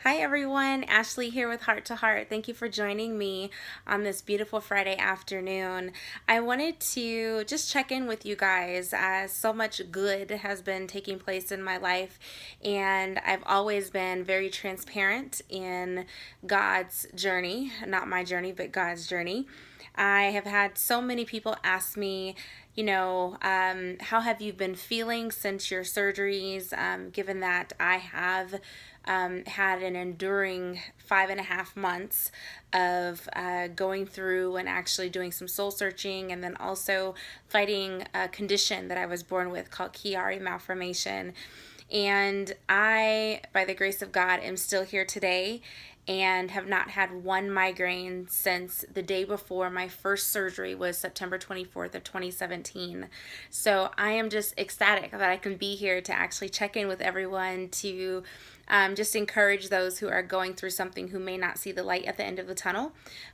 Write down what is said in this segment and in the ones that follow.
Hi everyone, Ashley here with Heart to Heart. Thank you for joining me on this beautiful Friday afternoon. I wanted to just check in with you guys as so much good has been taking place in my life, and I've always been very transparent in God's journey, not my journey, but God's journey. I have had so many people ask me, how have you been feeling since your surgeries? Given that I have had an enduring 5.5 months of going through and actually doing some soul searching, and then also fighting a condition that I was born with called Chiari malformation. And I, by the grace of God, am still here today and have not had one migraine since the day before my first surgery was September 24th of 2017. So I am just ecstatic that I can be here to actually check in with everyone to just encourage those who are going through something who may not see the light at the end of the tunnel,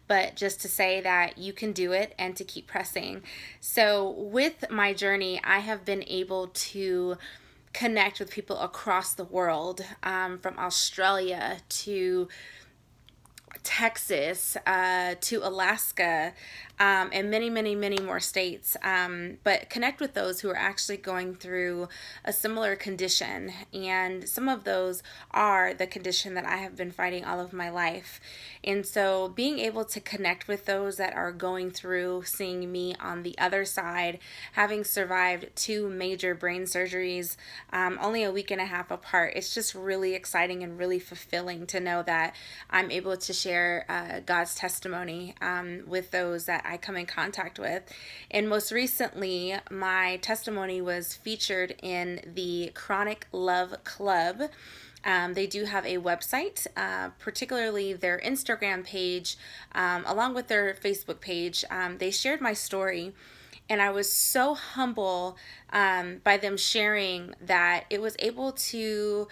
but just to say that you can do it and to keep pressing. So with my journey, I have been able to connect with people across the world, from Australia to Texas, to Alaska, and many, many, many more states. But connect with those who are actually going through a similar condition. And some of those are the condition that I have been fighting all of my life. And so being able to connect with those that are going through, seeing me on the other side, having survived two major brain surgeries, only a week and a half apart, it's just really exciting and really fulfilling to know that I'm able to share God's testimony with those that I come in contact with. And most recently, my testimony was featured in the Chronic Love Club. They do have a website, particularly their Instagram page, along with their Facebook page. They shared my story, and I was so humble by them sharing that it was able to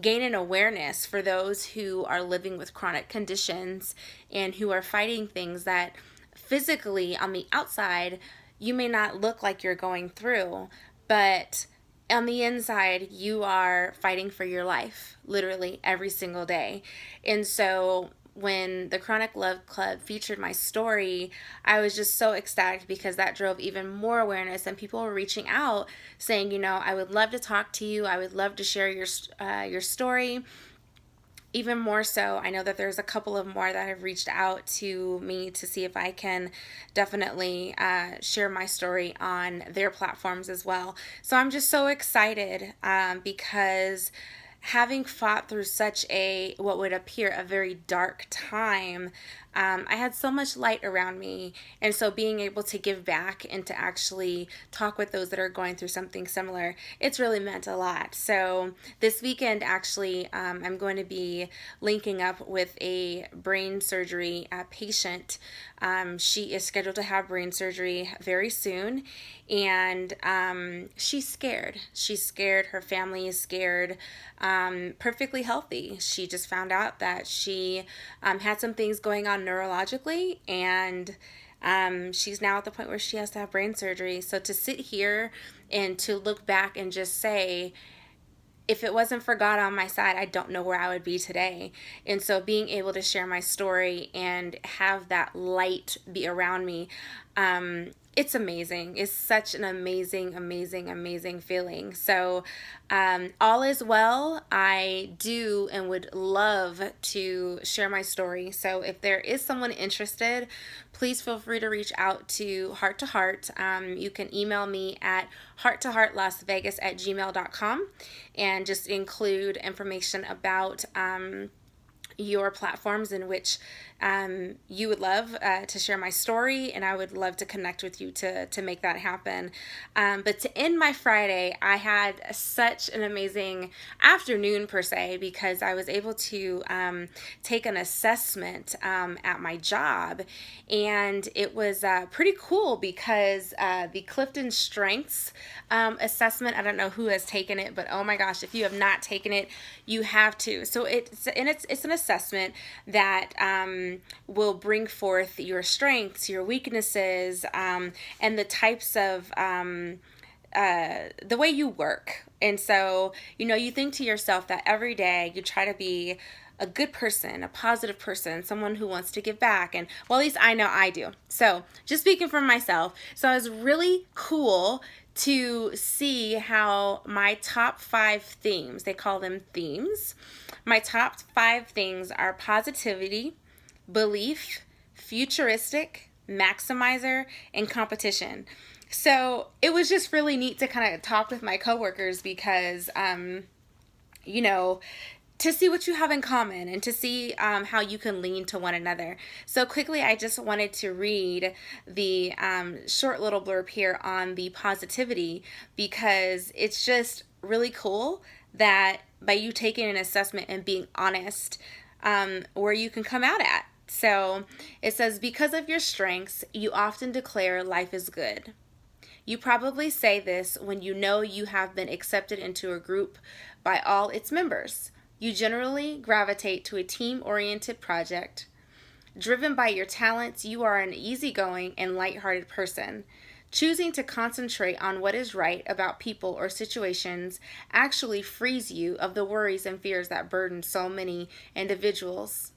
gain an awareness for those who are living with chronic conditions and who are fighting things that physically on the outside you may not look like you're going through, but on the inside you are fighting for your life literally every single day. And so when the Chronic Love Club featured my story, I was just so ecstatic because that drove even more awareness, and people were reaching out saying, I would love to talk to you. I would love to share your story. Even more so, I know that there's a couple of more that have reached out to me to see if I can definitely share my story on their platforms as well. So I'm just so excited because having fought through such a what would appear a very dark time, I had so much light around me, and so being able to give back and to actually talk with those that are going through something similar, it's really meant a lot. So this weekend, actually, I'm going to be linking up with a brain surgery patient. She is scheduled to have brain surgery very soon, and she's scared. She's scared. Her family is scared. Perfectly healthy. She just found out that she had some things going on neurologically, and she's now at the point where she has to have brain surgery. So to sit here and to look back and just say, if it wasn't for God on my side, I don't know where I would be today. And so being able to share my story and have that light be around me, it's amazing. It's such an amazing, amazing, amazing feeling. So all is well. I do and would love to share my story. So if there is someone interested, please feel free to reach out to Heart to Heart. You can email me at hearttoheartlasvegas@gmail.com and just include information about your platforms in which you would love to share my story, and I would love to connect with you to make that happen. But to end my Friday, I had such an amazing afternoon per se, because I was able to take an assessment at my job, and it was pretty cool because the Clifton Strengths assessment, I don't know who has taken it, but oh my gosh, if you have not taken it, you have to. So it's an assessment that will bring forth your strengths, your weaknesses, and the types of the way you work. And so, you think to yourself that every day you try to be a good person, a positive person, someone who wants to give back. And well, at least I know I do. So, just speaking for myself, so it was really cool to see how my top 5 themes, they call them themes, my top 5 things are positivity, belief, futuristic, maximizer, and competition. So it was just really neat to kind of talk with my coworkers because, you know, to see what you have in common and to see how you can lean to one another. So quickly, I just wanted to read the short little blurb here on the positivity because it's just really cool that by you taking an assessment and being honest, where you can come out at. So it says, because of your strengths, you often declare life is good. You probably say this when you know you have been accepted into a group by all its members. You generally gravitate to a team-oriented project. Driven by your talents, you are an easygoing and lighthearted person. Choosing to concentrate on what is right about people or situations actually frees you of the worries and fears that burden so many individuals.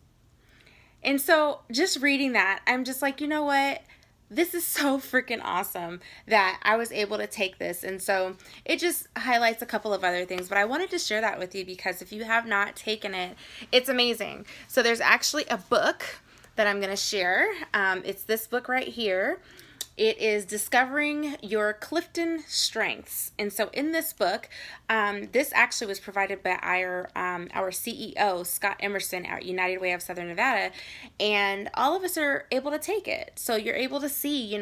And so just reading that, I'm just like, you know what? This is so freaking awesome that I was able to take this. And so it just highlights a couple of other things, but I wanted to share that with you because if you have not taken it, it's amazing. So there's actually a book that I'm going to share. It's this book right here. It is Discovering Your Clifton Strengths. And so in this book, this actually was provided by our CEO, Scott Emerson at United Way of Southern Nevada. And all of us are able to take it. So you're able to see,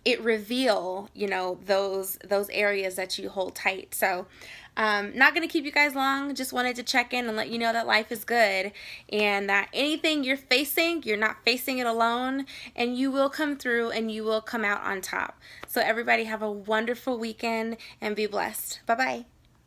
it reveal, those areas that you hold tight. So not going to keep you guys long. Just wanted to check in and let you know that life is good and that anything you're facing, you're not facing it alone, and you will come through and you will come out on top. So everybody have a wonderful weekend and be blessed. Bye-bye.